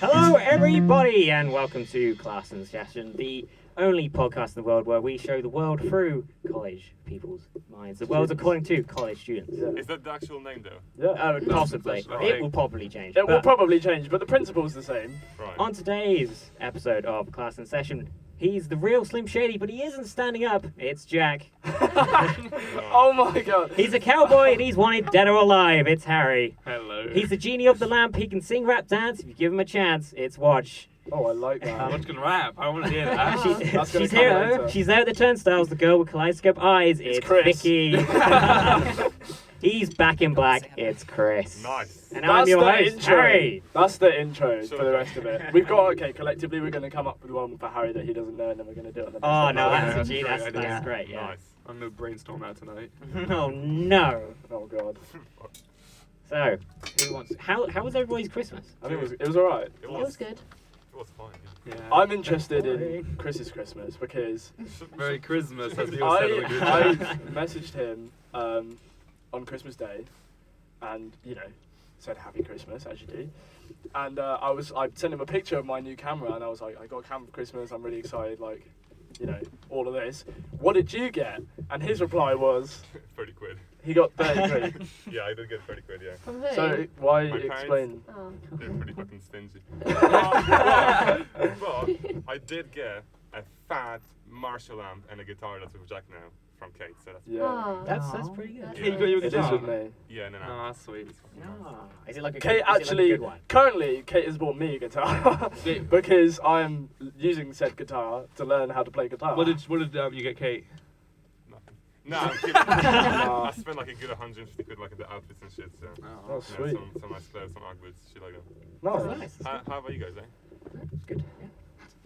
Hello, everybody, and welcome to Class and Session, the only podcast in the world where we show the world through college people's minds. The world's according to college students. Yeah. Is that the actual name, though? Yeah. Possibly. It will probably change. It will probably change, but the principle's the same. Right. On today's episode of Class and Session, he's the real Slim Shady, but he isn't standing up. It's Jack. Oh my god. He's a cowboy, and he's wanted dead or alive. It's Harry. Hello. He's the genie of the lamp. He can sing, rap, dance. If you give him a chance, it's Watch. Oh, I like that. Watch can rap. I want to hear that. That's gonna She's come here. later. She's there at the turnstiles. The girl with kaleidoscope eyes. It's Chris. Vicky. He's back in black. It's Chris. Nice. And I'm your the host, intro. Harry. That's the intro Sure. for the rest of it. We've got, collectively we're going to come up with one for Harry that he doesnn't know, and then we're going to do it on the next Oh no, episode. that's Yeah, a G. that's a great That's idea. great. Yeah. Nice. I'm going to brainstorm that tonight. Oh no. Oh god. So, who wants? How was everybody's Christmas? I think it was alright. It It was good. It was fine. Yeah. I'm interested in Chris's Christmas because Very Christmas, as we all said on the group I chat. messaged him on Christmas Day and, said Happy Christmas, as you do. And I sent him a picture of my new camera and I was like, I got a camera for Christmas, I'm really excited, all of this. What did you get? And his reply was, 30 quid. he got 30 quid. Yeah, I did get 30 quid, yeah. From who? So, why My parents- explain? Oh. They're pretty fucking stingy. but I did get a fat Marshall amp and a guitar that's with Jack now from Kate. So that's Yeah. Oh. That's pretty good. That's Yeah, you got your It is guitar. with me. yeah, no. Oh, that's sweet. Ah, is it like a Kate good, is it actually, like a good one? currently, Kate has bought me a guitar because I am using said guitar to learn how to play guitar. What did you get, Kate? Nothing. No, I'm kidding. I spent like a good 150 quid like in the outfits and shit. So Oh, yeah, sweet. some nice clothes, some Ugg boots, shit like that. No. Nice. How about you guys, eh? Good. Yeah.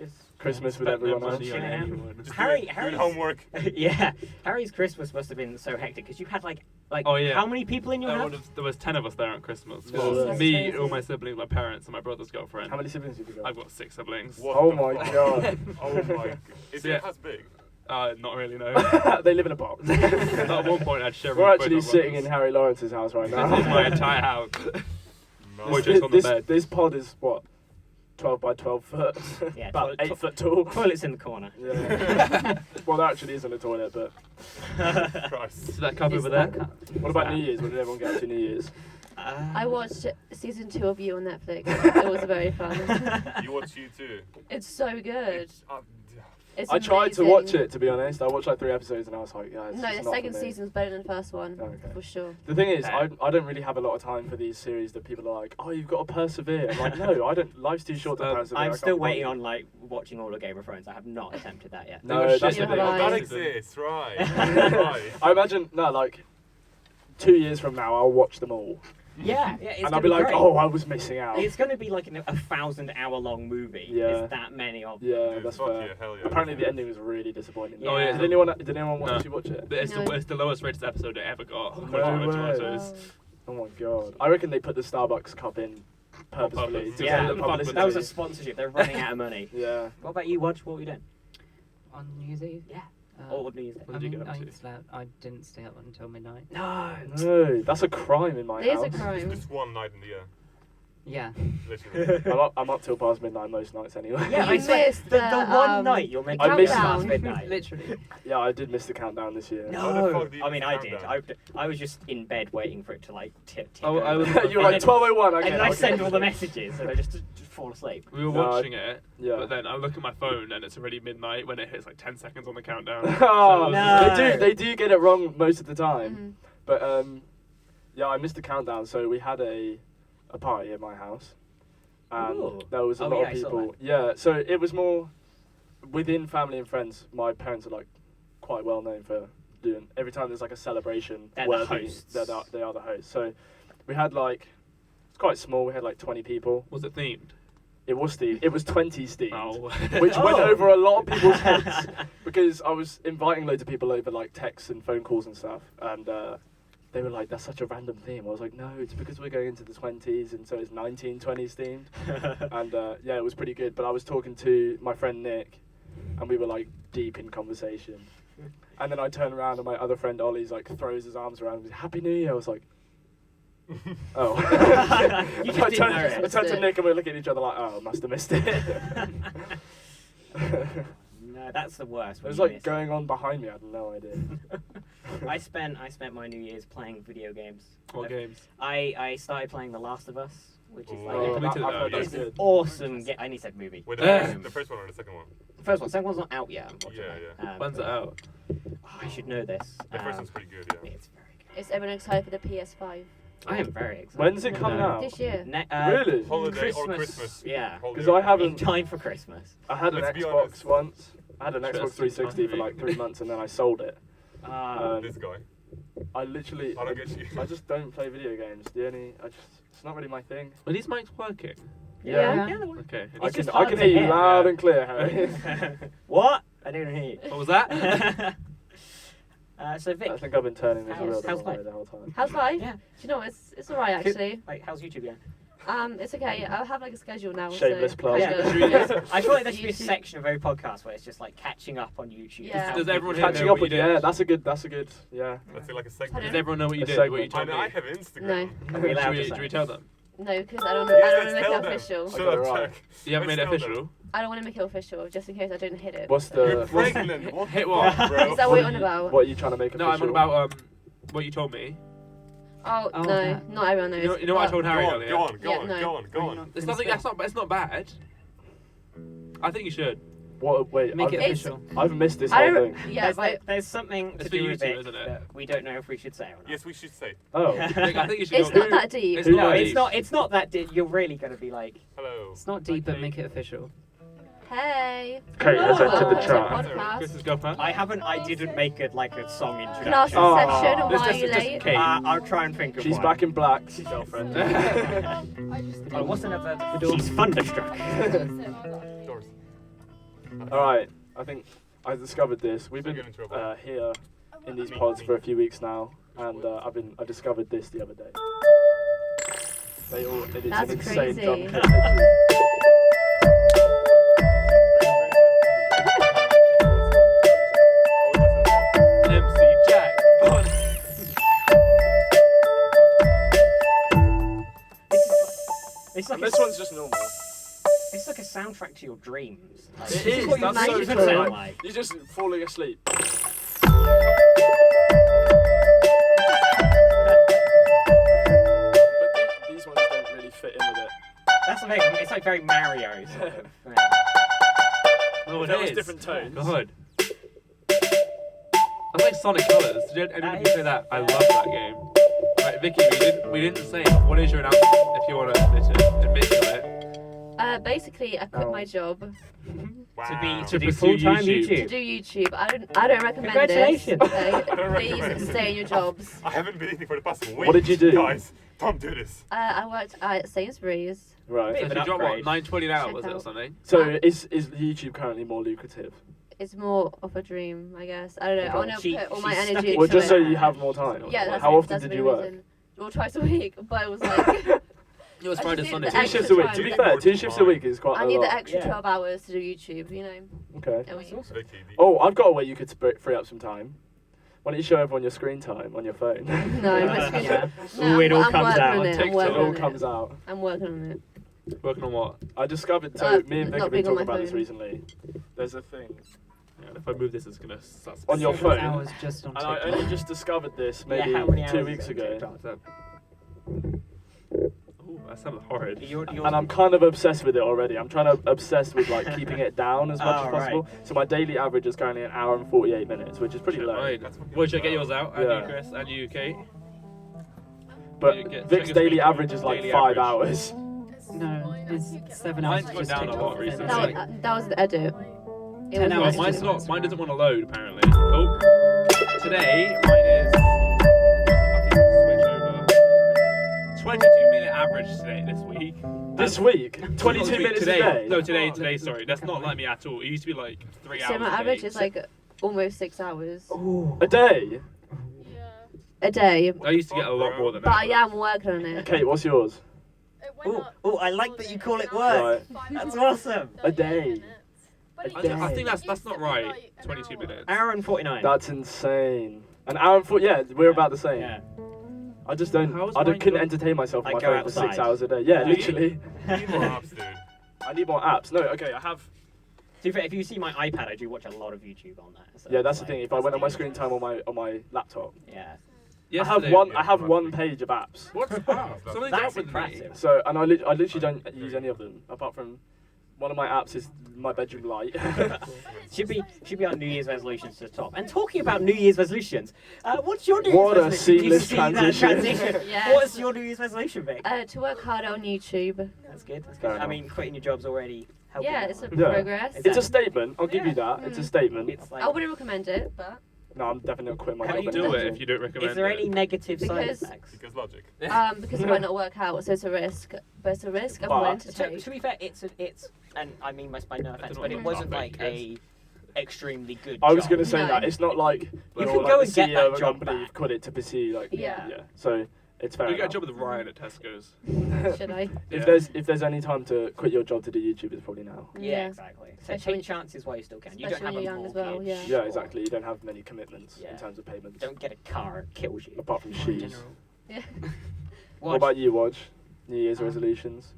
It's Christmas with Spent no everyone else. money on Yeah. anyone. Just Harry- doing Harry's- homework. Yeah. Harry's Christmas must have been so hectic because you had like Oh, yeah. how many people in your house? There was 10 of us there at Christmas. Yeah, Well, that's me, crazy. all my siblings, my parents, and my brother's girlfriend. How many siblings have you got? I've got 6 siblings. What Oh the my fuck? god. Oh my god. Is Yeah. it as big? Not really, no. They live in a box. At one point, I'd share We're with actually both my sitting in brothers. Harry Lawrence's house right now. This is my entire house. No. We're just on the this, bed. this pod is what? 12 by 12 foot? Yeah, About toilet- 8 foot tall. Toilet's in the corner. Yeah. Well, there actually isn't a toilet, but Christ. See that cup Is over that there? cup? what about New Year's? What did everyone get up to New Year's? I watched season 2 of You on Netflix. It was very fun. You watch you too. It's so good. It's, It's I tried to amazing. watch it, to be honest. I watched like 3 episodes and I was like, yeah, it's No, just the not second for me. season's better than the first one, Oh, okay. for sure. The thing is, I don't really have a lot of time for these series that people are like, oh, you've got to persevere. I'm like, no, I don't. Life's too short to persevere. I I'm can't still be waiting bothered. on like watching all of Game of Thrones. I have not attempted that yet. No, Shit that's the with thing. it. oh, that Right. exists, right. right. I imagine, no, like 2 years from now, I'll watch them all. Yeah, it's and I'll gonna be like, great. oh, I was missing out. It's going to be like a 1,000-hour-long movie. Yeah. There's that many of them. Yeah, Dude, that's fuck fair. yeah, hell yeah. Apparently, the ending was really disappointing. Oh, yeah. Did anyone want No. to watch it? It's, No. it's the lowest rated episode it ever got. No according to way. Rotten Tomatoes. Oh my god! I reckon they put the Starbucks cup in purposefully purpose. to Yeah, get the fuck with publicity. That was a sponsorship. They're running out of money. Yeah. What about you, Watch? What were you doing? On New Year's Eve? Yeah. Uh, All of New Year's Day. What did you get up I to? slept. I didn't stay up until midnight. No. No, that's a crime in my It is house. a crime. Just one night in the year. Yeah. Literally. I'm up till past midnight most nights anyway. Yeah, You I swear, missed the the, one night you're meant I to missed miss it. past midnight. Literally. Yeah, I did miss the countdown this year. How the No, fuck do you I mean miss I the did. countdown? I was just in bed waiting for it to like tick. Oh, I over. was- You were like And then- 12:01. And Okay. then I okay. send all the messages, and I just fall asleep. We were No, watching it, Yeah. but then I look at my phone and it's already midnight when it hits like 10 seconds on the countdown. Oh, No. They do get it wrong most of the time. Mhm. But yeah, I missed the countdown. So we had a party at my house, and Ooh. there was a Oh, lot yeah, of I saw people. Yeah, so it was more within family and friends. My parents are like quite well known for doing. Every time there's like a celebration, They're the worthy, hosts. they are the hosts. So we had like it's quite small. We had like 20 people. Was it themed? It was themed. It was 20 themed. Oh. Which went Oh. over a lot of people's heads because I was inviting loads of people over like texts and phone calls and stuff, and they were like, "That's such a random theme." I was like, "No, it's because we're going into the 20s, and so it's 1920s themed." And yeah, it was pretty good. But I was talking to my friend Nick, and we were like deep in conversation. And then I turn around and my other friend Ollie's like throws his arms around me, "Happy New Year." I was like, Oh. You just didn't notice. I turned to Nick and we're looking at each other like, oh, must have missed it. No, that's the worst. It when was you like miss going on behind me. I had no idea. I spent my New Year's playing video games. What games? I started playing The Last of Us, which is like Oh, committed I've though, heard yeah. that's it's an good. awesome game. I need said movie. Wait, Um, the first one or the second one? First one, second one's not out yet. Unfortunately. Yeah, When's it out? Oh, I should know this. The first one's pretty good, yeah. It's very good. Is everyone excited for the PS5? I am very excited. When's it coming No. out? This year. Really? Holiday or Christmas. Yeah. Holiday Because or I In haven't. time for Christmas. I had an Let's be Xbox honest. once. I had an Just Xbox 360 for timing. like 3 months and then I sold it. Um, This guy. I literally. I don't get you. I just don't play video games. It's not really my thing. Are these mics working? Yeah. Okay. I It's can, just I hard can to hear you hear. loud and clear, Harry. What? I didn't hear you. What was that? So Vic, I think I've been turning this How's- real how's way life? the whole time. How's life? Yeah. Do you know what? It's alright actually. like, how's YouTube going? It's okay. I have like a schedule now. Shameless so plug. kind of- Yeah. I feel like there should be a YouTube. section of every podcast where it's just like catching up on YouTube. Yeah. Does everyone here Catching know up what with you do? yeah, that's a good yeah. Let's say like a Does segment. everyone know what you A did? What you segment. told me? I have Instagram. No. Are we allowed to Should say? we tell them? No, because I don't Yes, want to let's make tell it them. official. Shut Okay, up, right. Jack. You haven't Let's made it tell them. official? I don't want to make it official, just in case I don't hit it. What's You're the pregnant. What Hit the what? fuck, bro? Is that what you're on about? what are you trying to make No, official? I'm on about what you told me. Oh, Oh, no, that. not everyone knows. You know what I told Go Harry on, earlier? go on, go Yeah, on, no. go on, go on. It's nothing. It's not bad. I think you should. What? Wait, Make I've, it It's- official. I've missed this I whole don't. thing. Yeah, there's, but there's something It's to for do with YouTube, it isn't it? that we don't know if we should say or not. Yes, we should say. Oh, Nick, I think you should it's go. not that deep. It's No, not it's deep. not. It's not that. You're really gonna be like. Hello. It's not deep, but Okay. make it official. Hey. Kate has Hello, entered the welcome to chat. podcast. Chris's girlfriend. I didn't make it like a song Class introduction. Oh. session. It's Why are you just late? Kate. I'll try and think of She's one. back in black. Girlfriend. Oh, what's another? She's thunderstruck. Doors. All right, I think I discovered this. We've So been get into a here in these pods for a few weeks now, and I discovered this the other day. It is That's an insane crazy. drum kit. literally. MC Jack. It's like And a, this one's just normal. it's like a soundtrack to your dreams. Like, It this is, what your that's so dreams true. sound like. You're just falling asleep. But these ones don't really fit in with it. That's the thing. It's like very Mario. Sort of. Yeah. Oh, There it was is. different tones. God. I like Sonic Colors. Did anybody say that? I love that game. Right, Vicky, we didn't say what is your announcement if you want to admit to it. Basically, I quit Oh. my job Wow. To do pursue full-time YouTube. to YouTube. do YouTube. I don't recommend this. Congratulations. don't Please recommend it. stay in your jobs. I haven't been eating for the past week. What did you do? Guys, don't do this. I worked at Sainsbury's. Right. Bit So of if you an drop what, upgrade. $9.20 an hour, Check was it, or out. something? So is YouTube currently more lucrative? It's more of a dream, I guess. I don't know. I want to She- put all she my stuck energy it into Well, just so it. you have more time. Yeah, that's How often that's did the you main work? reason. Well, twice a week, but it was like It was I Friday, just Sunday. did Two the shifts a week. extra To be time. fair, 2 shifts a week is quite I a need the lot. extra Yeah. 12 hours to do YouTube, you know. Okay. It was- Vicky, Oh, I've got a way you could free up some time. Why don't you show everyone your screen time on your phone? No, my screen Yeah. No, Ooh, it all I'm comes working out on on it. I'm TikTok. working It all on comes it. out. I'm working on it. Working on what? I discovered, so me and Vic not have been being on talking my about this phone. recently. There's a thing. Yeah, if I move this, it's gonna start On your 7 phone. hours just on And I TikTok. only just discovered this Yeah, maybe how many 2 hours weeks is it ago. on TikTok? Ooh, that sounded horrid. And I'm kind of obsessed with it already. I'm trying to obsess with like keeping it down as much Oh, as possible. So my daily average is currently an hour and 48 minutes, which is pretty low. Right. That's fucking Well, should I get yours out? And Yeah. you, Chris, and you, Kate. But You get- Vic's check your daily screen average time. is like Daily 5 average. hours. No, it's 7 hours Mine's just gone down a TikTok. lot recently. It's like- That was the edit. It 10 was hours Well, just- mine's not. Mine doesn't want to load apparently. Oh, today mine is. Fucking switch over. 22-minute average today this week. This week? 22 Not minutes today. a day? No, today. Sorry, that's not like me at all. It used to be like 3 hours. So my a day. average is like almost 6 hours A day? a day. I used to get a lot more than But that. I am working on it. Kate, what's yours? Oh, I like that you call it Right. work. That's awesome. A day. I think that's not right. 22 minutes. Hour and 49. That's insane. An hour and 40, yeah, we're about the same. Yeah. I just don't. How's I mine couldn't got- entertain myself on Like my go phone for 6 outside? hours a day. Yeah, Do you? literally. You need more apps, dude. I need more apps. No, okay, I have. To be fair, if you see my iPad, I do watch a lot of YouTube on that. So Yeah, that's the like, thing. If I that's went on my the- screen time on my laptop, Yeah. I have Yesterday- one. yeah, I have must one be. page of apps. What's that? Something's That's up with me. impressive. So, and I literally don't use any of them apart from one of my apps is my bedroom light. Should be our New Year's resolutions to the top. And talking about New Year's resolutions, what's your New What a Year's resolution? seamless You see that transition. Yes. What's your New Year's resolution, Vic? To work harder on YouTube. That's good. That's Fair good. I enough. mean, quitting your job's already helping. Yeah, out. it's a Yeah. progress. It's a statement. I'll give you that. It's a statement. It's like, I wouldn't recommend it, but No, I'm definitely not quitting my How job. do you Do anytime it soon. if you don't recommend is there it. any negative side Because- effects? Because logic. because it might not work out, so it's a risk. But it's a risk I'm But- willing to To, take. to be fair, it's and I mean by no offense, know but it what wasn't you're like talking a extremely good. I was job. going to say No. that it's not like You you're can like go the and get CEO that of a job company. back. You've quit it to pursue like Yeah. So it's fair You get a enough. job with Ryan at Tesco's. Should I? If Yeah. there's any time to quit your job to do YouTube, it's probably now. Yeah, Yeah. exactly. So Especially- take chances while you still can. You don't especially have when a you're young as well, mortgage. Yeah, or exactly. You don't have many commitments Yeah. in terms of payments, Don't get a car; it kills you. apart from In shoes. general. Yeah. What about you, Woj? New Year's Um, resolutions?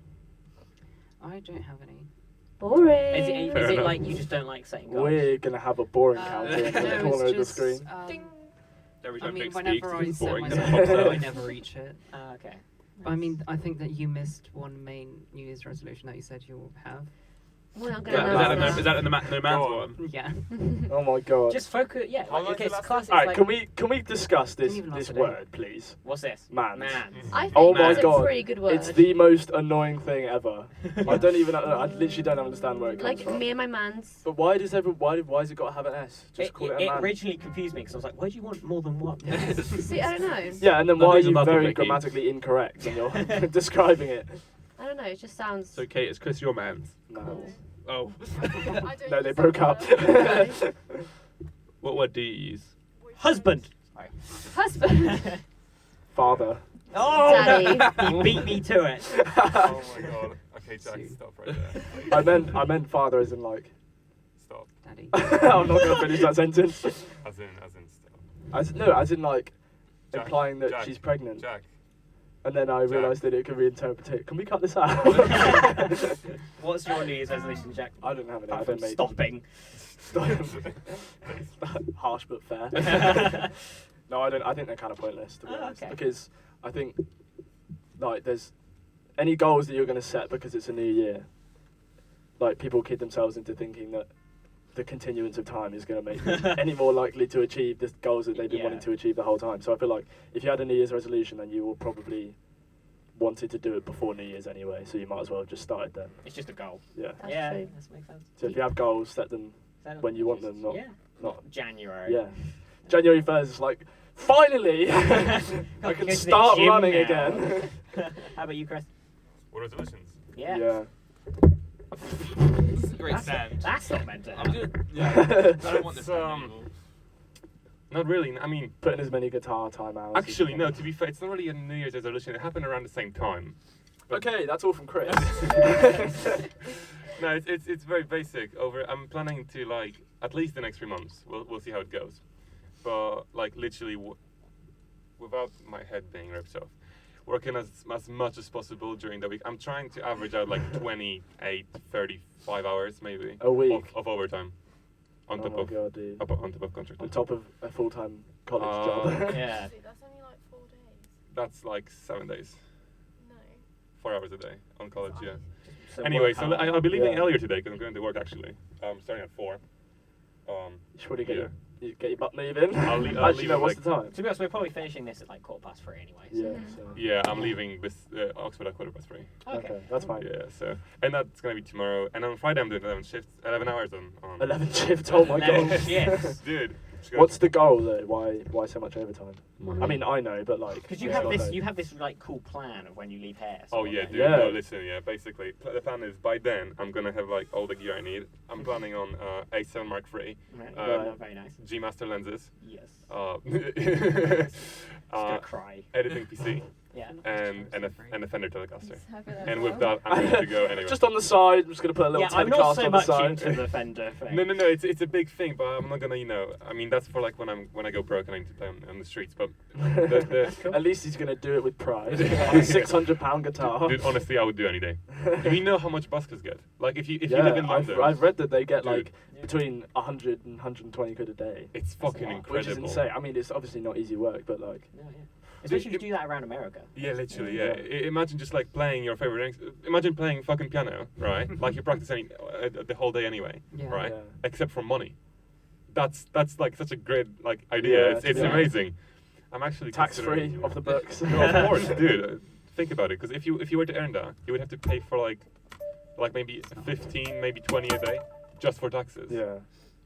I don't have any. Boring. Is it, Fair is it enough. like you just don't like setting goals? We're gonna have a boring Uh, counter in the No, corner of the it's screen. just, Every I time mean, Vic whenever speaks, I it's set boring. myself Pops a goal, out. I never reach it. Okay. I mean, I think that you missed one main New Year's resolution that you said you'll have. We're not Is gonna Yeah, that, announce is that in the no man's Go on. one? Yeah. Oh my god. Just focus. Yeah. How Like, long okay, is it's the class. All right, Like, can we discuss this Didn't even this last a day. word, please? what's this? Man. Man. I think Oh my it's god. a pretty good word. It's the most annoying thing ever. I don't even. I literally don't understand where it comes like from. me and my mans. But why does why has it got to have an S? Just It, call it it a man. originally confused me because I was like, why do you want more than one? See, I don't know. Yeah, and then Nothing's why are you about the very Vicky. grammatically incorrect when you're describing it? I don't know. It just sounds. So, Kate, is Chris your man? No. Oh. No, they broke up. What word do you use? Husband. Husband. Father. Oh, Daddy. he beat me to it. Oh my god. Okay, Jack, stop right there. I meant father as in like. Stop. Daddy. I'm not gonna finish that sentence. As in stop. As in like Jack, implying that Jack, she's pregnant. Jack. And then I Jack. realised that it could be interpreted. Can we cut this out? What's your New Year's resolution, Jack? I don't have any. I Apart from don't make. stopping. Harsh but fair. No, I don't. I think they're kind of pointless to be Oh, honest, okay. because I think like there's any goals that you're going to set because it's a new year. Like people kid themselves into thinking that the continuance of time is going to make them any more likely to achieve the goals that they've been Yeah. wanting to achieve the whole time. So I feel like if you had a New Year's resolution, then you will probably wanted to do it before New Year's anyway. So you might as well have just started then. It's just a goal. Yeah. That's yeah, true. that makes sense. So if you have goals, set them. Is that when you want them, not- yeah. not- January. Yeah. January 1st is like, finally, I Go can to the start gym running now. again. How about you, Chris? What resolutions? Yeah. Yeah. This is a great That's, stand. that's not meant to I'm happen. doing. Yeah. I don't want this. It's, Not really. I mean, Putting as many guitar time hours. as actually, you no. can. To be fair, it's not really a New Year's resolution. It happened around the same time. Okay, that's all from Chris. No, it's very basic. I'm planning to like at least the next 3 months. We'll see how it goes. But like literally, without my head being ripped off, working as much as possible during the week. I'm trying to average out like 28, 35 hours maybe A week. of overtime on Oh top my of god, dude. on top of contract. On top of a full-time college job. Yeah. That's only like 4 days. That's like 7 days, No. 4 hours a day on college. Yeah. So Anyway, work so hard. I'll be leaving Yeah. earlier today because I'm going to work actually. Starting at 4. You should probably get, Yeah. you get your butt moving. I'll leave Actually, no, at, what's like- the time? To be honest, we're probably finishing this at like 3:15 anyway. So. Yeah, Mhm. so. Yeah, I'm leaving this Oxford at 3:15. Okay, that's fine. Yeah, so and that's gonna be tomorrow. And on Friday I'm doing 11 shifts, 11 hours on. 11 shifts, oh my 11 god. shifts. Dude. What's the goal though? Why so much overtime? I mean, I know, but like. Because you it's have not this, like- you have this like cool plan of when you leave here. Oh yeah, dude. Yeah. No, listen, yeah. Basically, the plan is by then I'm gonna have like all the gear I need. I'm planning on A7 Mark III, Right. Very nice. G Master lenses, Yes. uh, Just gonna uh, cry. editing PC, Yeah. and a Fender Telecaster. Exactly that And well. with that, I'm good to go anyway. Just on the side, I'm just gonna put a little Yeah, I'm not Telecaster so on the much side. into the Fender thing. No, it's a big thing, but I'm not gonna, I mean, that's for like when I go broke and I need to play on the streets. But At least he's gonna do it with pride. On a 600-pound guitar. dude, honestly, I would do any day. Do you know how much buskers get? Like if you live in London, I've read that they get Dude. like between 100 and 120 quid a day, it's fucking lot. incredible. which is insane. I mean, it's obviously not easy work, but like, Yeah. Especially if you do that around America. Yeah, literally, Yeah. Imagine just like playing your favorite. Imagine playing fucking piano, right? Like you're practicing the whole day anyway, Yeah. right? Yeah. Except for money. That's like such a great like idea. Yeah, it's yeah. amazing. I'm actually tax-free considering- off the books. No, of course, dude. Think about it, because if you were to earn that, you would have to pay for like maybe 15, maybe 20 a day just for taxes. Yeah,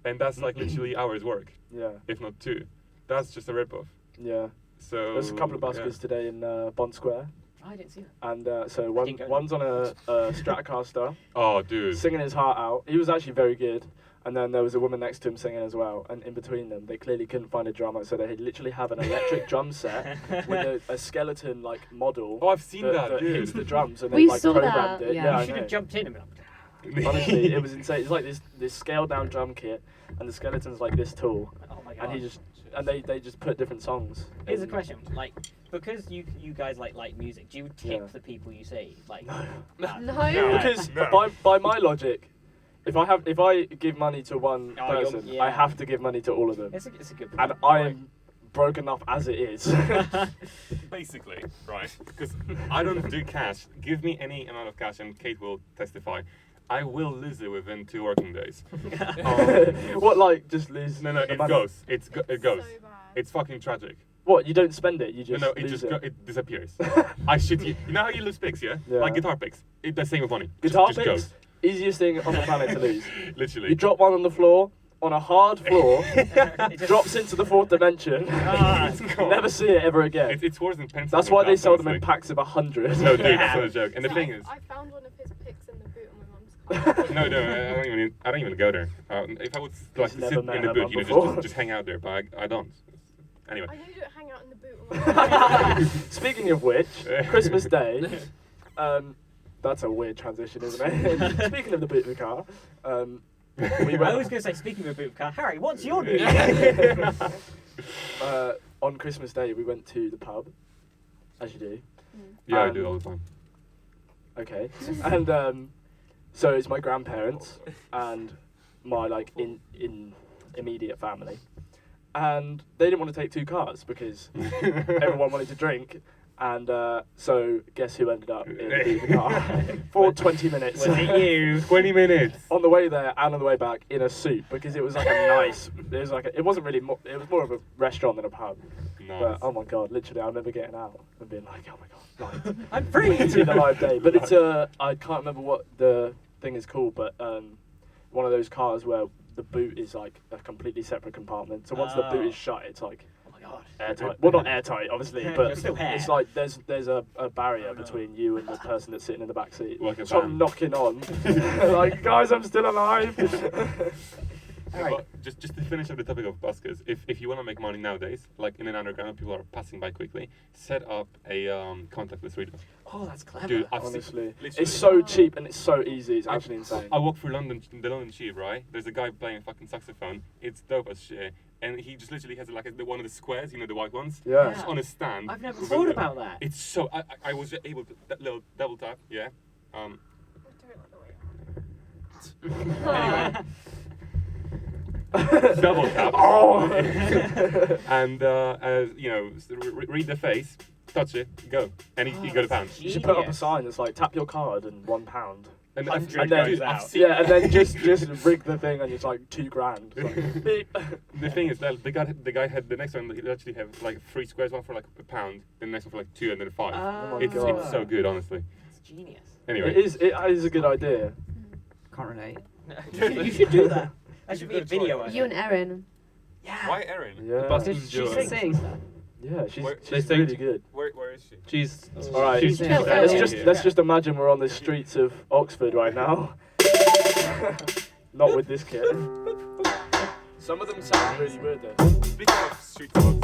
And that's like literally hours work, yeah, if not 2. That's just a rip-off. yeah. So There's a couple of buskers today in Bond Square, I didn't see that. and so didn't go. one's on a Stratocaster, Oh, dude. singing his heart out. He was actually very good. And then there was a woman next to him singing as well. And in between them, they clearly couldn't find a drummer, so they literally have an electric drum set with a skeleton like model Oh, I've seen that, dude. hits the drums and We they like saw programmed that. it. Yeah. Yeah, You I should know. have jumped in and been like, Honestly, it was insane. It's like this scaled down drum kit, and the skeleton's like this tall, oh my god. and they just put different songs. Here's a in- question: like, because you guys like music, do you tip Yeah. the people you see? Like, No. No. Because No. by my logic, if I give money to one Oh, you're- person, yeah. I have to give money to all of them, it's a good and point. I am broke enough as it is. Basically, right? Because I don't do cash. Give me any amount of cash, and Kate will testify. I will lose it within 2 working days. What, like, just lose? No, the it money? goes. It goes. So bad. It's fucking tragic. What, you don't spend it, you just No, it lose just it. it disappears. I shit you. You know how you lose picks, yeah? Yeah. Like guitar picks. It's the same with money. Guitar just picks, goes. easiest thing on the planet to lose. Literally. You drop one on the floor, on a hard floor, It just- drops into the 4th dimension, Ah, It's gone. never see it ever again. It's worse than pencils. That's and why they crap, sell them in honestly. packs of 100. No, dude, Yeah. that's not a joke. And the So thing is, I found one of his pics in the boot on my mum's car. no, I don't even go there. If I would like He's sit never in met the her boot, mum you know, before. just hang out there, but I don't. Anyway. I know you don't hang out in the boot on my mum's car. Speaking of which, Christmas Day, that's a weird transition, isn't it? Speaking of the boot of the car, we I went was going to say, speaking of a boot car, Harry, what's your new? on Christmas Day. We went to the pub, as you do. Yeah, I do all the time. Okay, and so it's my grandparents and my like in immediate family, and they didn't want to take 2 cars because everyone wanted to drink. And so, guess who ended up in the car for 20 minutes? Was it you? 20 minutes. On the way there and on the way back in a suit, because it was like a nice. It wasn't really. It was more of a restaurant than a pub. Nice. But oh my god, literally, I remember getting out and being like, oh my god, live. I'm free. It's been a live day. But it's I can't remember what the thing is called, but one of those cars where the boot is like a completely separate compartment. So once the boot Oh. is shut, it's like Oh my god. airtight. Well, not airtight, obviously, You're but still here. it's like there's a barrier between you and the person that's sitting in the back seat. Like a So van. I'm knocking on, like, guys, I'm still alive. Alright. But just to finish up the topic of buskers, if you want to make money nowadays, like in an underground, people are passing by quickly. Set up a contactless reader. Oh, that's clever. Dude, I've Honestly, literally- it's so cheap and it's so easy. It's I- actually insane. I walk through the London Tube, right? There's a guy playing fucking saxophone. It's dope as shit. And he just literally has like one of the squares, you know, the white ones. Yeah. Just on a stand. I've never with thought a- about that. It's so. I was able to that little double tap, yeah. I don't like the way Anyway. Double tap. Oh. And you know, read the face, touch it, go, and you go to pound. You should put up a Genius. sign that's like, tap your card and £1. And 100 and then- goes I've out. seen- Yeah, and then just rig the thing and it's like £2,000. It's like, beep. The thing is that the guy had the next one. He actually have like 3 squares, one for like £1, then the next one for like 2, and then 5. Oh my it's God. so good, honestly. It's genius. Anyway, It is a good idea. Can't relate. You should do that. That should be a Good video. choice. I You and think. Erin. Yeah. why Erin? Yeah. The bus Did is she doing. sing? Yeah, she's They she's sing- really good. Where is she? She's All right, She's in. let's just imagine we're on the streets of Oxford right now. Not with this kid. Some of them sound really weird though. Speaking of street dogs.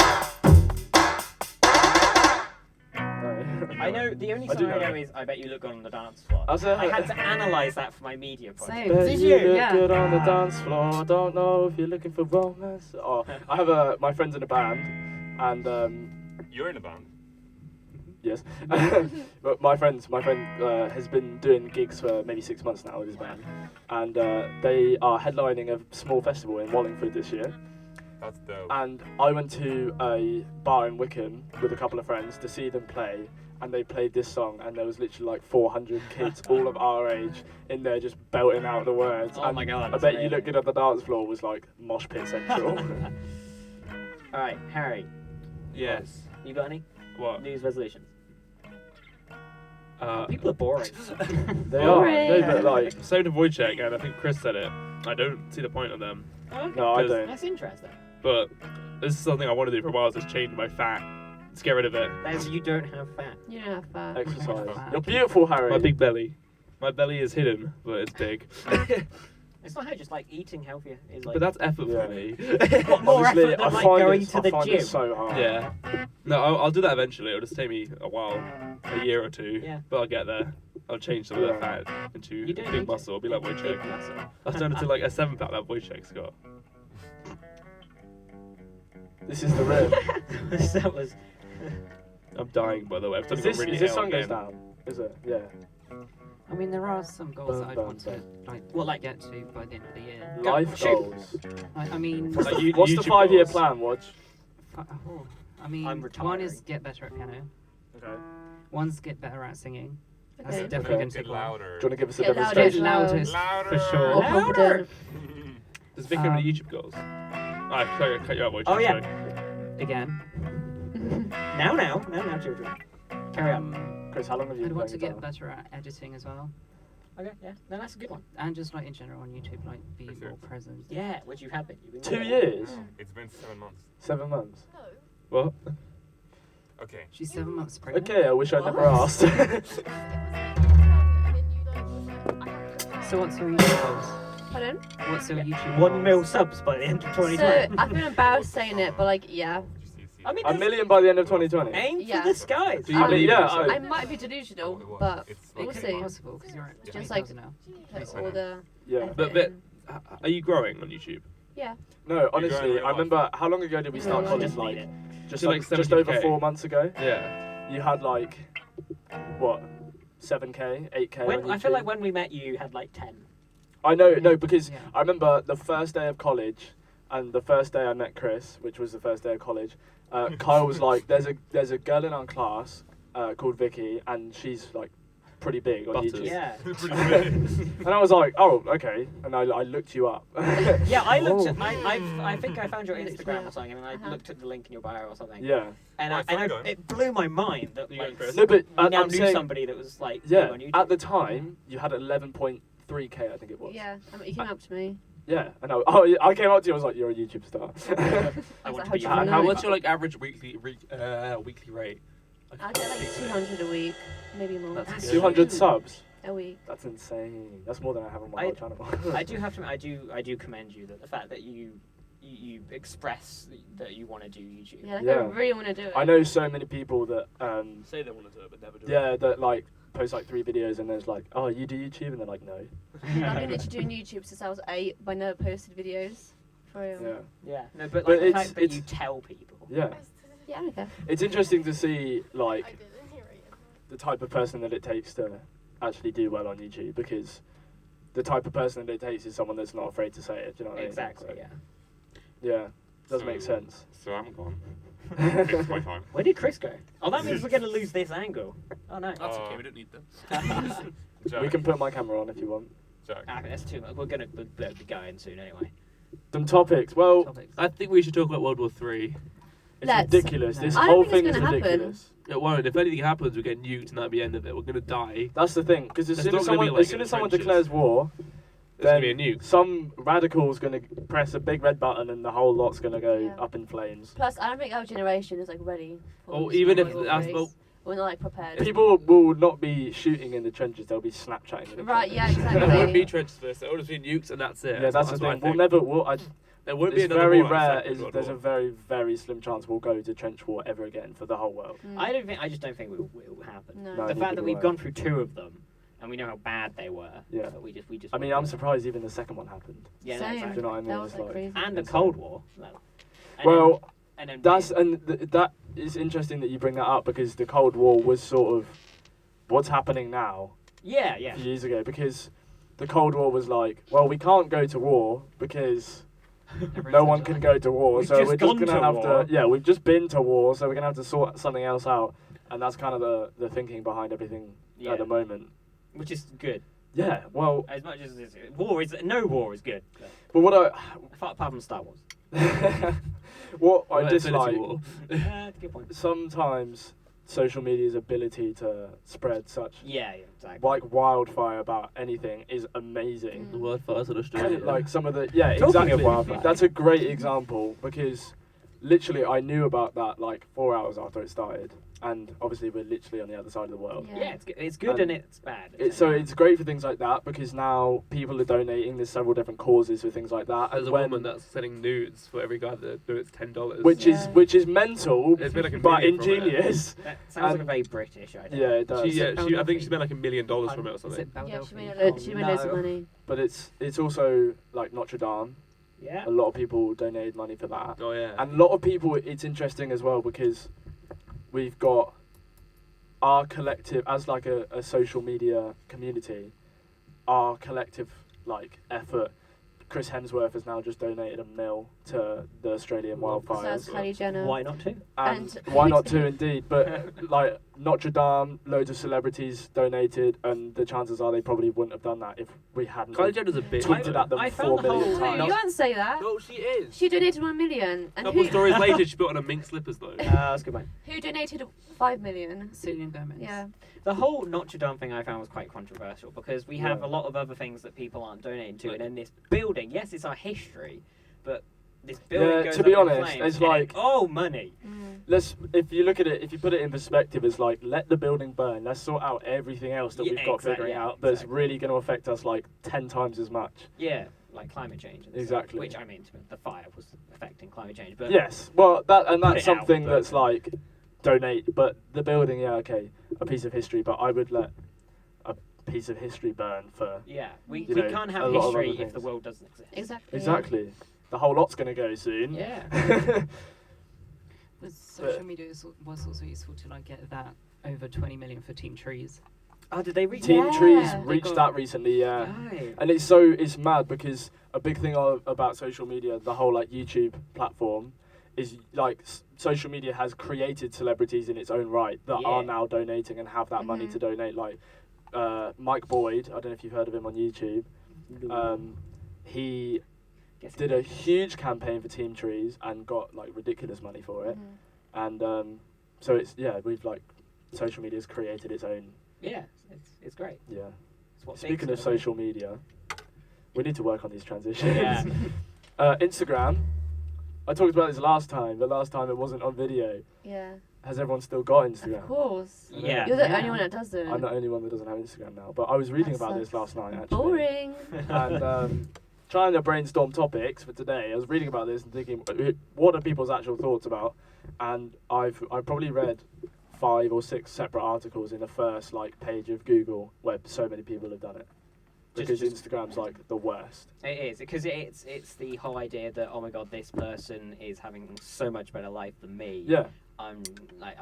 No. I know the only I do song I know know is I Bet You Look Good on the Dance Floor. That's it. I had to analyse that for my media project. Same. Bet Did you you? look Yeah. good on the dance floor. Don't know if you're looking for romance. Oh, I have my friends in a band, and You're in a band. yes, but my friend has been doing gigs for maybe 6 months now with his band, and they are headlining a small festival in Wallingford this year. That's dope. And I went to a bar in Wickham with a couple of friends to see them play, and they played this song, and there was literally like 400 kids, all of our age, in there just belting out the words. Oh and my God, I that's Bet You amazing. Look Good on the Dance Floor was like mosh pit central. All right, Harry, Yes. you got any What? news resolutions? People are boring. They are. Boring. No, but like, Same to Wojciech, and I think Chris said it. I don't see the point of them. Okay. no, I Because- don't. That's interesting. But this is something I want to do for a while, is just change my fat. Let's get rid of it. Then you don't have fat. You don't have fat. Exercise. Fat. You're beautiful, Harry. My big belly. My belly is hidden, but it's big. It's not how just like eating healthier is like. But that's effort Yeah. for me. What, more Honestly, effort than I like find going it, to I the find gym. it so hard. Yeah. No, I'll do that eventually. It'll just take me a while, a year or two. Yeah. But I'll get there. I'll change some of Yeah. that fat into You don't need big to. muscle. I'll be like Big Wojciech. muscle. I'll turn into like a 7-pack that Wojciech's got. This is the rip. That was. I'm dying, by the way. I've Is got this, really is this ill song goes again. down? Is it? Yeah. I mean, there are some goals that Bum, I'd bum, want to What, like- get to by the end of the year. Life shoot. goals. I mean, What's Like the, you- what's the YouTube 5-year goals. plan, Watch? oh, I mean, I'm one retiring. is get better at piano. Okay. One's get better at singing. That's Okay. definitely Okay. going to Get take a while. louder. Do you want to give us a Get louder. demonstration? Loudest, Louder. for sure. More Louder. confident. Does Vicky have any YouTube goals? Sorry, I cut you out, Wojciech. Oh, yeah. sorry. Again. Now, children. Carry on. Chris, how long have you I'd been want to playing get guitar? better at editing as well. Okay, yeah. No, that's a good one. And just like in general on YouTube, like be For sure. more present. Yeah, which you have been. You've been 2 doing. years? It's been 7 months. 7 months? No. What? Okay. She's 7 months pregnant. Okay, I wish I'd never What? asked. It was like fun, and then you like was like, I have to go. So what's your YouTube goals? Pardon? What's your YouTube 1 goals? mil subs by the end of So 2020. I feel embarrassed saying it, but like, yeah. I mean, A million by the end of 2020? aim Yeah. for the skies. Do you I mean, believe yeah, in yourself? I might be delusional, Oh, but it's we'll It could see. be possible because you're at Just 20,000 now. put all the Yeah. effort But- in. Are you growing on YouTube? Yeah. No, honestly, going real I remember, how long ago did we start Yeah. college? Just Like, need it. just, So, like, just over 17K? 4 months ago? Yeah. You had like, what, 7K, 8K When, on I feel YouTube? like when we met you had like 10. I know, no, because Yeah. I remember the first day of college and the first day I met Chris, which was the first day of college. Kyle was like, "There's a girl in our class called Vicky, and she's like pretty big on Butters. YouTube." Yeah. Pretty big. And I was like, "Oh, okay," and I looked you up. Yeah, I looked Oh. at. I think I found your You looked me Instagram or up. something, and I Uh-huh. looked at the link in your bio or something. Yeah. And, Right, I, fine, it blew my mind that You got like, Chris? No, but you now I'm knew saying, somebody that was like yeah, big on YouTube. at the time you had 11.3K, I think it was. Yeah. I mean, you came up to me. Yeah, I know. Oh, yeah, I came up to you. I was like, "You're a YouTube star." I want to How'd be you your know? friend. How- What's your like average weekly rate? I get like 200 a week, maybe more. That's good. 200 subs. A week. That's insane. That's more than I have on my I- whole channel. I do have to. I do commend you that the fact that you express that you want to do YouTube. Yeah, like Yeah. I really want to do it. I know so many people that Say they want to do it, but never do yeah, that like post like 3 videos and there's like, "Oh, you do YouTube?" and they're like, "No." I've been literally doing YouTube since I was 8, but I never posted videos. For real. Yeah. Yeah. No, but But like the it's- fact that it's- you tell people. Yeah. Yeah, I don't care. It's interesting to see I like didn't hear it. the type of person that it takes to actually do well on YouTube, because the type of person that it takes is someone that's not afraid to say it. Do you know what I mean? Exactly. So, Yeah. yeah. Does make sense. So I'm gone. It's my time. Where did Chris go? Oh, that means we're going to lose this angle. Oh no. That's Uh, okay, we don't need them. Jack. We can put my camera on if you want. Jack. Ah, that's too much. We're going to be going soon anyway. Some topics. Well, Topics. I think we should talk about World War 3. it's Let's. ridiculous. This I don't whole think it's thing is gonna happen. ridiculous. It won't. If anything happens, we get nuked and that'll be the end of it. We're gonna die. That's the thing, because as There's soon as not gonna be, someone, like, as soon in as someone trenches. declares war, There's gonna then be a nuke. some radical's gonna press a big red button and the whole lot's gonna go Yeah. up in flames. Plus, I don't think our generation is like ready. For Or this even if World War that's III. well, We're not like prepared. People will not be shooting in the trenches; they'll be Snapchatting. In the Right, trenches. yeah, there won't be exactly. trenches first. It'll just be nukes and that's it. Yeah, that's the what I thing. We'll think. never. There won't be It's another very war like rare. Second World There's a War. very, very slim chance we'll go to trench war ever again for the whole world. Mm. I just don't think it will happen. No. No, The neither fact that do we've I. gone through 2 of them, and we know how bad they were. Yeah. But we just. I mean, I'm surprised even the second one happened. Yeah, no, Same. Do you exactly. know what I mean? That was It's like like- crazy. And the Insane. Cold War. Well, and then that is interesting that you bring that up because the Cold War was sort of what's happening now yeah. a few years ago because the Cold War was like, well, we can't go to war because no one can go to war, We've so just we're gone just gonna to have war. to. Yeah, we've just been to war, so we're gonna have to sort something else out, and that's kind of the thinking behind everything Yeah. at the moment. Which is good. Yeah, well, As much as no war is good. but what Apart from Star Wars. what I Well, Infinity dislike War. That's a good point. sometimes social media's ability to spread such Yeah, exactly. like wildfire about anything is amazing. The wildfires in Australia. Like some of the yeah, Talking of exactly. wildfire. That's a great example because literally I knew about that like 4 hours after it started, and obviously we're literally on the other side of the world. Yeah. Yeah, it's good and it's bad. So it's great for things like that because now people are donating. There's several different causes for things like that. There's a when- woman that's sending nudes for every guy that donates $10. which is Yeah. which is mental, It's been like a but million from it. ingenious. That sounds like a and- very British idea. Yeah, it does. I think she spent like $1 million from it or Is something. it Yeah, Philadelphia? she made, Oh, she made loads of no. money. But it's also like Notre Dame. Yeah. A lot of people donated money for that. Oh yeah. And a lot of people, it's interesting as well because we've got our collective, as like a social media community, our collective like effort. Chris Hemsworth has now just donated $1 million to the Australian So that's wildfires. Kylie Jenner. Why not to? And And- why not too, indeed? But like Notre Dame, loads of celebrities donated, and the chances are they probably wouldn't have done that if we hadn't Kylie Jenner's a bitch. tweeted at them I 4 found the million whole- No, times. you can't say that. No, she is. She donated 1 million. A And couple who, stories later, she put on a mink slippers though. That's a good one. who donated 5 million? Selena Gomez. Yeah. The whole Notre Dame thing I found was quite controversial because we have Yeah. a lot of other things that people aren't donating to, and then this building, yes, it's our history, but this building Yeah, goes to be up in honest, flames, it's and like- oh, money. If you look at it, if you put it in perspective, it's like let the building burn. Let's sort out everything else that Yeah, we've got exactly, figuring yeah, out that's exactly. really going to affect us like 10 times as much. Yeah, like climate change. And stuff, Exactly. which I mean, the fire was affecting climate change, but Yes, well, Put that's it out, something but- that's like donate, but the building, yeah, okay, a piece of history, but I would let a piece of history burn for yeah, we You know, can't a have lot of other history if the things. world doesn't exist. Exactly. yeah. exactly. The whole lot's going to go soon. Yeah. Was social media was also useful to like get that over 20 million for Team Trees. Oh, did they reach? Team Yeah. Trees They reached got- that recently, yeah. Right. And it's mad because a big thing about social media, the whole like YouTube platform, is like social media has created celebrities in its own right that are Yeah. now donating and have that money Mhm. to donate. Like Mike Boyd, I don't know if you've heard of him on YouTube. He Guess did it- a huge campaign for Team Trees and got like ridiculous money for it. Mhm. And so we've like social media's created its own. Yeah, it's great. Yeah. It's what Speaking makes of it. social media, we need to work on these transitions. Yeah. Instagram. I talked about this last time, but last time it wasn't on video. Yeah. Has everyone still got Instagram? Of course. Yeah. You're the Yeah. only one that doesn't. I'm the only one that doesn't have Instagram now, but I was reading That about this sucks. last night actually. Boring. And trying to brainstorm topics for today. I was reading about this and thinking, what are people's actual thoughts about? And I probably read 5 or 6 separate articles in the first like page of Google where so many people have done it. Because Just- Instagram's like the worst. It is because it's the whole idea that, oh my god, this person is having so much better life than me. Yeah, I'm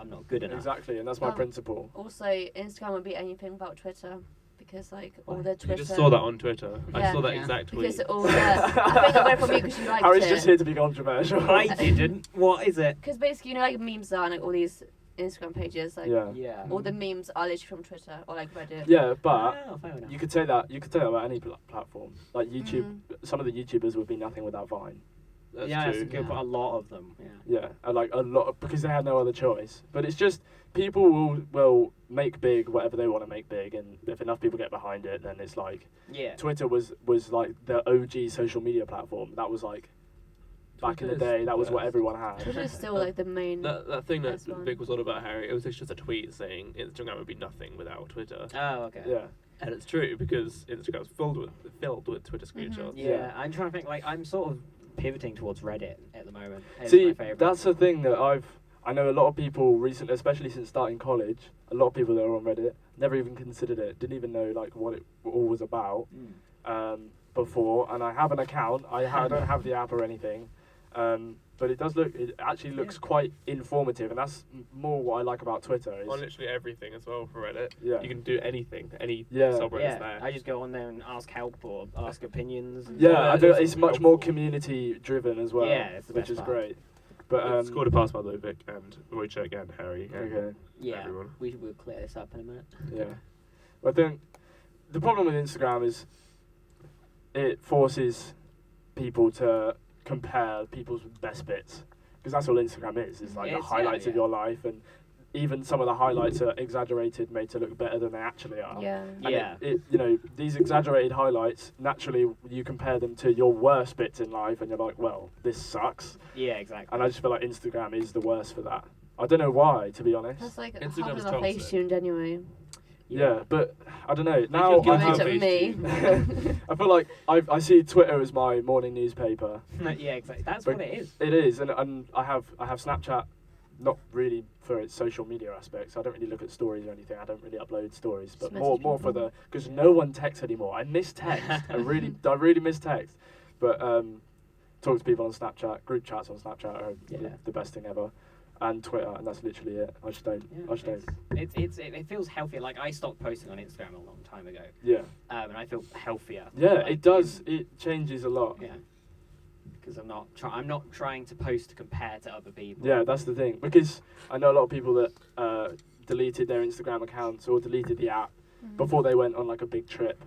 not good enough. exactly, and that's my Um, principle. Also, Instagram would be anything about Twitter because like all the You Twitter. just saw that on Twitter. I Yeah. saw that Yeah. exact tweet. Because all the. I think I went from you because you liked Harry's it. just here to be controversial. I didn't. What is it? Because basically, you know, like memes are on like all these Instagram pages, like yeah. Yeah. all the memes are literally from Twitter or like Reddit. Yeah, but Oh, fair enough. you could say that about any platform. Like YouTube, Mhm. some of the YouTubers would be nothing without Vine. That's yeah, true. that's a good. But a lot of them. Yeah. Yeah, and like a lot because they had no other choice. But it's just people will make big whatever they want to make big, and if enough people get behind it, then it's like Yeah. Twitter was like the OG social media platform. That was like back in the Twitter's day. That was what best. everyone had. Twitter is still like the main. That thing that That's one. Vic was on about, Harry, it was just a tweet saying Instagram would be nothing without Twitter. Oh, okay. Yeah, And it's true because Instagram's filled with Twitter screenshots. Mhm. Yeah, Yeah. I'm trying to think. Like, I'm sort of pivoting towards Reddit at the moment. It's See, my favourite. that's the thing that I know a lot of people recently, especially since starting college, a lot of people that are on Reddit never even considered it, didn't even know like what it all was about before. And I have an account. I don't have the app or anything, but it actually looks quite informative, and that's more what I like about Twitter. Is, On literally everything as well for Reddit. Yeah. You can do anything, any Yeah. subreddit's there. I just go on there and ask help or ask opinions. And yeah, I do, it's it's much more helpful. community driven as well, Yeah, it's the which best is part. great. But It's called a pass by the way, Vic and Wojciech and Harry. And okay, Yeah, everyone. we will clear this up in a minute. yeah. But I think the problem with Instagram is it forces people to compare people's best bits, because that's all Instagram is. It's like the It's- highlights yeah, of your life, and even some of the highlights are exaggerated, made to look better than they actually are. Yeah. And Yeah. these exaggerated highlights, naturally you compare them to your worst bits in life, and you're like, well, this sucks. Yeah, exactly. And I just feel like Instagram is the worst for that. I don't know why, to be honest. That's like Instagram half is of our face toxic. tuned anyway. Yeah, but I don't know. Now can I give have, Vote have- me. I feel like I see Twitter as my morning newspaper. Yeah, exactly. That's But what it is. It is, and I have Snapchat, not really for its social media aspects. I don't really look at stories or anything. I don't really upload stories, but Just more message for people. because no one texts anymore. I miss text. I really miss text. But talk to people on Snapchat. Group chats on Snapchat are the best thing ever, and Twitter, and that's literally it. I just don't. It feels healthier. Like I stopped posting on Instagram a long time ago, Yeah. and I feel healthier. Yeah, Like, it does. It changes a lot. Yeah. Because I'm not trying to post to compare to other people. Yeah, that's the thing. Because I know a lot of people that deleted their Instagram accounts or deleted the app before they went on like a big trip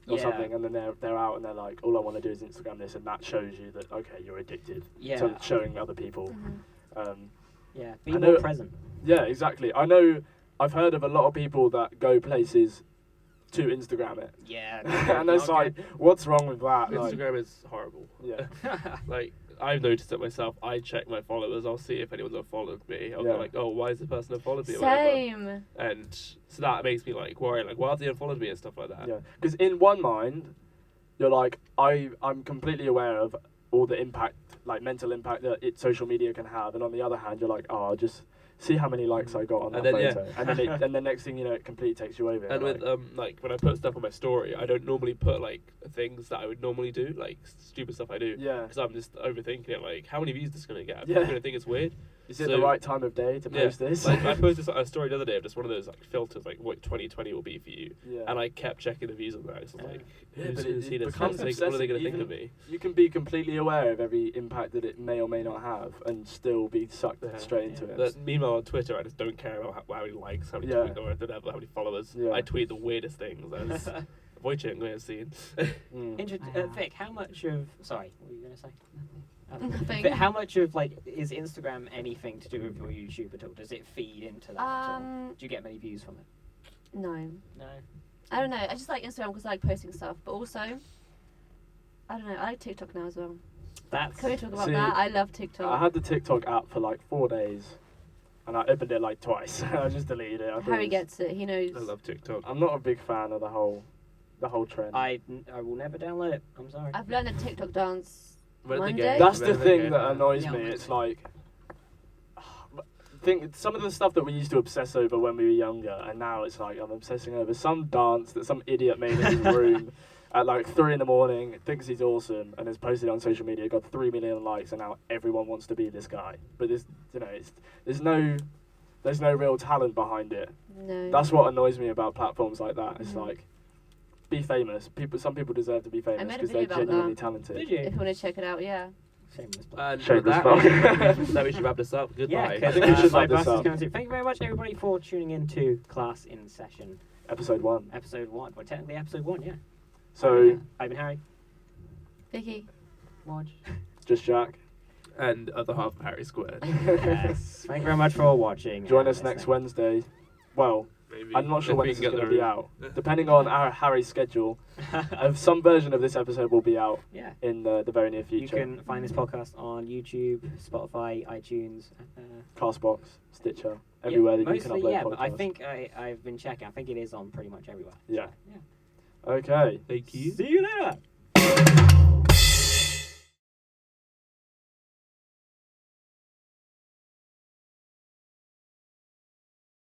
or Yeah. something, and then they're out and they're like, all I want to do is Instagram this, and that shows you that okay, you're addicted Yeah. to showing other people. Yeah. Be I more know- present. Yeah, exactly. I know. I've heard of a lot of people that go places to Instagram it, Yeah. and it's like, what's wrong with that? Like, Instagram is horrible. yeah, Like, I've noticed it myself. I check my followers. I'll see if anyone's unfollowed me. I'll Yeah. go like, oh, why is the person unfollowed me? Or whatever. Same. And so that makes me like worry, like, why have they unfollowed me and stuff like that. yeah. Because in one mind, you're like, I'm completely aware of all the impact, like mental impact that social media can have, and on the other hand, you're like, oh, just see how many likes I got on that And then, yeah. photo, and then next thing you know, it completely takes you over. And You're with like, like when I put stuff on my story, I don't normally put like things that I would normally do, like stupid stuff I do, yeah, because I'm just overthinking it. Like, how many views is this gonna get? Yeah. I'm gonna think it's weird. is it so- the right time of day to post this? Like I posted a story the other day of just one of those like filters, like what 2020 will be for you, yeah. and I kept checking the views on that. It's like, Yeah, who's but gonna it see this? becomes What are they gonna obsessive, think of even- me? You can be completely aware of every impact that it may or may not have, and still be sucked Yeah. straight into it. But meanwhile, on Twitter, I just don't care about how many likes, how many Yeah. tweets, or whatever, how many followers. Yeah. I tweet the weirdest things. As Wojciech may have seen. Mm. Vic, how much of sorry, what were you gonna say? Nothing. Vic, how much of like is Instagram anything to do with your YouTube at all? Does it feed into that? At all? Do you get many views from it? No. No. I don't know. I just like Instagram because I like posting stuff, but also, I don't know. I like TikTok now as well. That's Can we talk about See, that? I love TikTok. I had the TikTok app for like 4 days, and I opened it like twice. I just deleted it. I thought Harry it was- gets it. He knows. I love TikTok. I'm not a big fan of the whole trend. I will never download it. I'm sorry. I've learned a TikTok dance. When One they day- get- That's when the they thing get- that annoys Yeah, me. one It's day. like, think some of the stuff that we used to obsess over when we were younger, and now it's like I'm obsessing over some dance that some idiot made in his room at like 3 a.m. Thinks he's awesome, and has posted it on social media. Got 3 million likes, and now everyone wants to be this guy. But there's no real talent behind it. No. That's what annoys me about platforms like that. It's Mhm. like, be famous. Some people deserve to be famous made a because they're video about genuinely that. talented. Did you? If you want to check it out, yeah. Shameless plug. And Shameless with that, plug. that we should wrap this up. Yeah, Goodbye. I think we should my wrap this bus is up. going to. Thank you very much, everybody, for tuning in to Class in Session, Episode 1. episode 1. Well, technically episode 1, yeah. So, I've been Harry. Vicky. Watch. just Jack. And other half of Harry Squared. Yes. Thank you very much for watching. Join and us next listening. Wednesday. Well, Maybe. I'm not sure If when we this is can get going to the be room. out. Depending on Harry's schedule, some version of this episode will be out Yeah. in the very near You future. can find this podcast on YouTube, Spotify, iTunes. Castbox, Stitcher, everywhere that you can mostly, upload yeah, podcasts. but I think I've been checking. I think it is on pretty much everywhere. Yeah. So, yeah. Okay. Thank you. See you later.